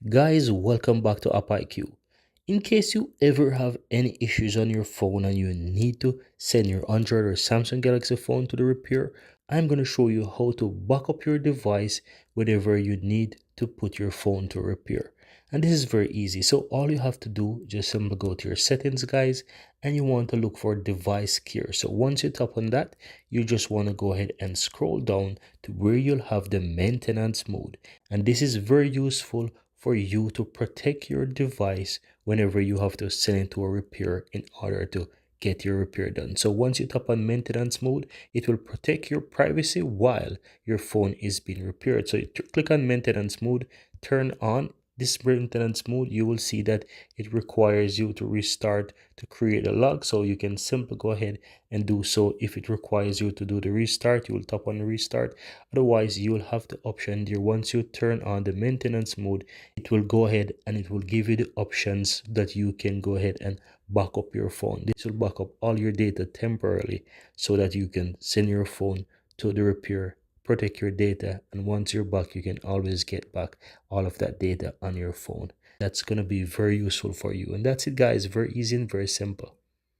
Guys, welcome back to AppIQ. In case you ever have any issues on your phone and you need to send your Android or Samsung Galaxy phone to the repair, I'm going to show you how to back up your device whenever you need to put your phone to repair. And this is very easy. So all you have to do, just simply go to your settings, guys, and you want to look for device care. So once you tap on that, you just want to go ahead and scroll down to where you'll have the maintenance mode. And this is very useful for you to protect your device whenever you have to send it to a repair in order to get your repair done. So once you tap on maintenance mode, it will protect your privacy while your phone is being repaired. So you click on maintenance mode, turn on this maintenance mode. You will see that it requires you to restart to create a log. So you can simply go ahead and do so. If it requires you to do the restart, you will tap on restart. Otherwise, you will have the option there. Once you turn on the maintenance mode, it will go ahead and it will give you the options that you can go ahead and back up your phone. This will back up all your data temporarily so that you can send your phone to the repair, protect your data, and once you're back, you can always get back all of that data on your phone. That's going to be very useful for you. And that's it, guys. Very easy and very simple.